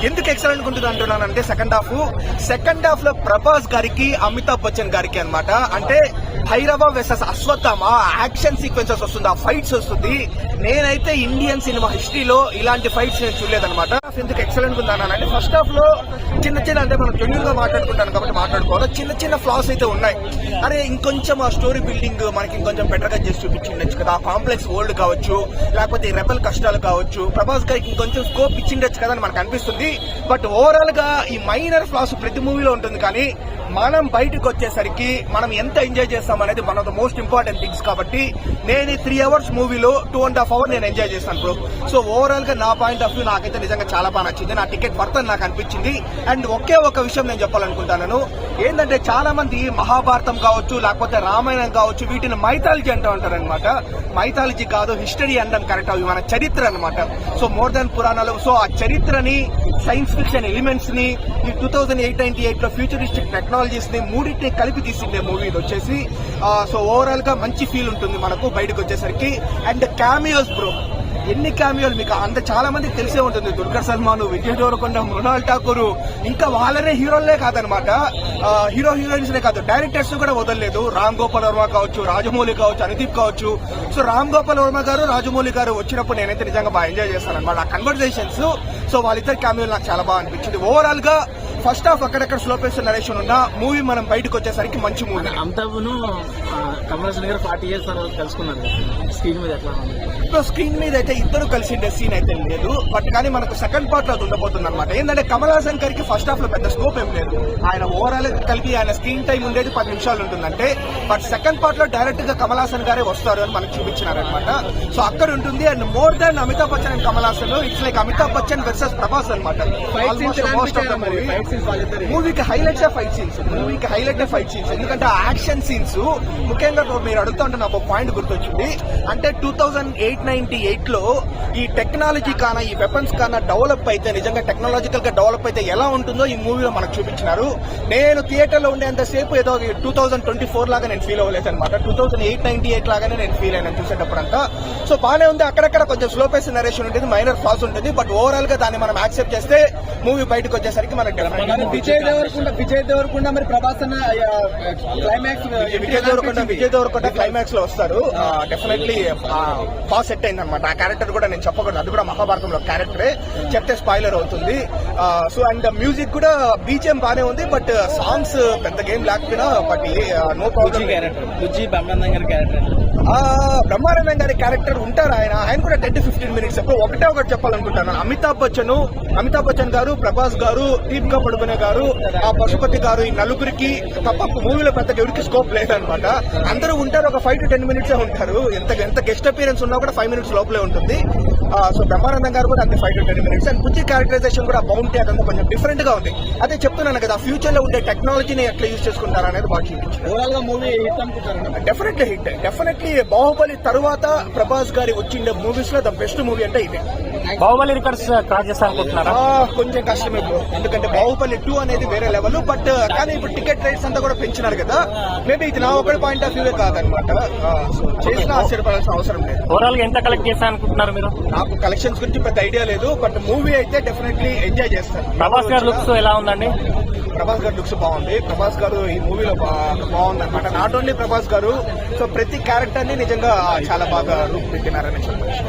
ఎందుకు ఎక్సలెంట్ ఉంటుంది అంటున్నానంటే సెకండ్ హాఫ్ లో ప్రభాస్ గారికి అమితాబ్ బచ్చన్ గారికి అన్నమాట. అంటే భైరవ వెసస్ అశ్వత్థామ యాక్షన్ సీక్వెన్సెస్ వస్తుంది, ఆ ఫైట్స్ వస్తుంది. నేనైతే ఇండియన్ సినిమా హిస్టరీలో ఇలాంటి ఫైట్స్ నేను చూడలేదన్నమాట. ఎందుకు ఎక్సలెంట్ ఉందన్నానంటే ఫస్ట్ హాఫ్ లో చిన్న అంటే మనం జెన్యూన్ గా మాట్లాడుకుంటాను కాబట్టి మాట్లాడుకోవాలి, చిన్న ఫ్లాస్ అయితే ఉన్నాయి. అరే ఇంకొంచెం ఆ స్టోరీ బిల్డింగ్ మనకి ఇంకొంచెం బెటర్ గా చేసి చూపించిండొచ్చు కదా, ఆ కాంప్లెక్స్ వరల్డ్ కావచ్చు, లేకపోతే ఈ రెబల్ కష్టాలు కావచ్చు, ప్రభాస్ గారికి ఇంకొంచెం స్కోప్ ఇచ్చిండొచ్చు కదా అని మనకు అనిపిస్తుంది. బట్ ఓవరాల్ గా ఈ మైనర్ ఫ్లాస్ ప్రతి మూవీలో ఉంటుంది, కానీ మనం బయటకు వచ్చేసరికి మనం ఎంత ఎంజాయ్ చేస్తాం అనేది one of the most important things. కాబట్టి నేను 3 hours మూవీలో 2.5 hours నేను ఎంజాయ్ చేస్తాను బ్రో. సో ఓవరాల్ గా నా పాయింట్ ఆఫ్ వ్యూ నాకైతే నిజంగా చాలా బాగా నచ్చింది. నా టికెట్ వర్త్ అని నాకు అనిపించింది. అండ్ ఒకే ఒక విషయం నేను చెప్పాలనుకుంటాను, ఏంటంటే చాలా మంది మహాభారతం కావచ్చు లేకపోతే రామాయణం కావచ్చు వీటిని మైథాలజీ అంటూ ఉంటారనమాట. మైథాలజీ కాదు, హిస్టరీ అనడం కరెక్ట్. అవి మన చరిత్ర అనమాట. సో మోర్ దాన్ పురాణాలు. సో ఆ చరిత్రని, సైన్స్ ఫిక్షన్ ఎలిమెంట్స్ ని, ఈ 2098 లో ఫ్యూచరిస్టిక్ టెక్నాలజీస్ ని మూడింటిని కలిపి తీసిండే మూవీ ఇది వచ్చేసి. సో ఓవరాల్ గా మంచి ఫీల్ ఉంటుంది మనకు బయటకు వచ్చేసరికి. అండ్ క్యామియోస్ బ్రో, ఎన్ని క్యామియోలు మీకు అంత చాలా మందికి తెలిసే ఉంటుంది. దుర్గా సల్మాన్, విజయ్ దేవరకొండ, మృణాల్ ఠాకూర్, ఇంకా వాళ్ళనే హీరోలే కాదనమాట, హీరోయిన్స్ నే కాదు, డైరెక్టర్స్ కూడా వదలలేదు. రామ్ గోపాల్ వర్మ కావచ్చు, రాజమౌళి కావచ్చు, అనుదీప్ కావచ్చు. సో రామ్ గోపాల్ వర్మ గారు, రాజమౌళి గారు వచ్చినప్పుడు నేనైతే నిజంగా బాగా ఎంజాయ్ చేస్తాను అనమాట ఆ కన్వర్జేషన్స్. సో వాళ్ళిద్దరు క్యామియోలు నాకు చాలా బాగా అనిపించింది. ఓవరాల్ గా ఫస్ట్ హాఫ్ అక్కడక్కడ స్లో పేస్ నరేషన్ ఉన్న మూవీ మనం బయటకు వచ్చేసరికి మంచి మూవీ. అంతకును కమల్ హాసన్ గారు 40 years తర్వాత కలుసుకున్నారు స్క్రీన్ మీద. ఎట్లా స్క్రీన్ మీద అయితే ఇద్దరు కలిసి సీన్ అయితే లేదు, బట్ కానీ మనకు సెకండ్ పార్ట్ లో అది ఉండబోతుంది అనమాట. ఏంటంటే కమల్ హాసన్ గారికి ఫస్ట్ హాఫ్ లో పెద్ద స్కోప్ ఏం లేదు. ఆయన ఓవరాల్ కలిపి ఆయన స్క్రీన్ టైం ఉండేది 10 నిమిషాలు ఉంటుందంటే, బట్ సెకండ్ పార్ట్ లో డైరెక్ట్ గా కమల్ హాసన్ గారే వస్తారు అని మనకు చూపించినారనమాట. సో అక్కడ ఉంటుంది. And more than Amitabh Bachchan and Kamal Haasan, it's like Amitabh Bachchan versus Prabhas అనమాట. మూవీకి హైలైట్స్ ఫైట్ సీన్స్, ఎందుకంటే ఆ యాక్షన్ సీన్స్ ముఖ్యంగా మీరు అడుగుతా ఉంటే నాకు ఒక పాయింట్ గుర్తొచ్చింది. అంటే 2098 లో ఈ టెక్నాలజీ కానా, ఈ వెపన్స్ కానా డెవలప్ అయితే, నిజంగా టెక్నాలజికల్ గా డెవలప్ అయితే ఎలా ఉంటుందో ఈ మూవీలో మనకు చూపించినారు. నేను థియేటర్ లో ఉండేంతసేపు ఏదో 2024 లాగా నేను ఫీల్ అవ్వలేదు అనమాట. 2098 లాగానే నేను ఫీల్ అయినా చూసేటప్పుడంతా. సో బాగానే ఉంది. అక్కడక్కడ కొంచెం స్లో పేస్ నరేషన్ ఉంటుంది, మైనర్ ఫాల్స్ ఉంటుంది. బట్ ఓవరాల్ గా దాన్ని మనం యాక్సెప్ట్ చేస్తే మూవీ బయటకు వచ్చేసరికి మనకి విజయ్ దేవరకొండ మరి ప్రభాస్ అన్న క్లైమాక్స్, విజయ్ దేవరకొండ క్లైమాక్స్ లో వస్తారు. డెఫినెట్లీ బాగా సెట్ అయింది అనమాట. ఆ క్యారెక్టర్ కూడా నేను చెప్పకూడదు, అది కూడా మహాభారతంలో క్యారెక్టరే, చెప్తే స్పాయిలర్ అవుతుంది. సో అండ్ మ్యూజిక్ కూడా బీజిఎం బానే ఉంది, బట్ సాంగ్స్ పెద్ద గేమ్ లేకపోయినా బట్ నో ప్రాబ్లం. బ్రహ్మానందం గారి క్యారెక్టర్ ఉంటారు, ఆయన కూడా 10 to 15 minutes. ఒకటి చెప్పాలనుకుంటాను. అమితాబ్ బచ్చన్ గారు, ప్రభాస్ గారు, దీపికా పడుకునే గారు, ఆ పశుపతి గారు, ఈ నలుగురికి తప్ప మూవీలో పెద్ద ఎవరికి స్కోప్ లేదనమాట. అందరూ ఉంటారు, ఒక 5 to 10 minutes ఉంటారు. ఎంత గెస్ట్ అపీరెన్స్ ఉన్నా కూడా 5 minutes లోపలే ఉంటుంది. సో బ్రహ్మానందం గారు కూడా అంతే 5 to 10 minutes. And Bujji characterisation కూడా బాగుంటే అదంతా కొంచెం డిఫరెంట్ గా ఉంది. అదే చెప్తున్నాను కదా, ఫ్యూచర్ లో ఉండే టెక్నాలజీని ఎట్లా యూజ్ చేసుకుంటారు అనేది బాగా చూపించారు. ఓవరాల్ గా మూవీ హిట్ అనుకుంటారు. డెఫినెట్లీ బాహుబలి తరువాత ప్రభాస్ గారి వచ్చిండే మూవీస్ లో ద బెస్ట్ మూవీ అంటే ఇదే. బాహుబలి రికార్డ్స్ క్రాస్ చేస్తారనుకుంటున్నారా? కొంచెం కష్టమే బ్రో, ఎందుకంటే బాహుబలి 2 అనేది వేరే లెవెల్. బట్ కానీ ఇప్పుడు టికెట్ రేట్స్ అంతా కూడా పెంచినారు కదా, మేబీ ఇది నా ఒకటి పాయింట్ ఆఫ్ వ్యూ కాదనమాట. చేసిన ఆశ్చర్యపడాల్సిన అవసరం లేదు. ఓవరాల్ గా ఎంత కలెక్ట్ చేస్తా అనుకుంటున్నారు మీరు? నాకు కలెక్షన్స్ గురించి పెద్ద ఐడియా లేదు, బట్ మూవీ అయితే డెఫినెట్లీ ఎంజాయ్ చేస్తాను. ప్రభాస్ గారి లుక్స్ ఎలా ఉందండి? ప్రభాస్ గారి లుక్స్ బాగుంది. ప్రభాస్ గారు ఈ మూవీలో బాగుంది అనమాట. నాట్ ఓన్లీ ప్రభాస్ గారు, సో ప్రతి క్యారెక్టర్ ని నిజంగా చాలా బాగా రూపు పెట్టినారని చెప్పచ్చు.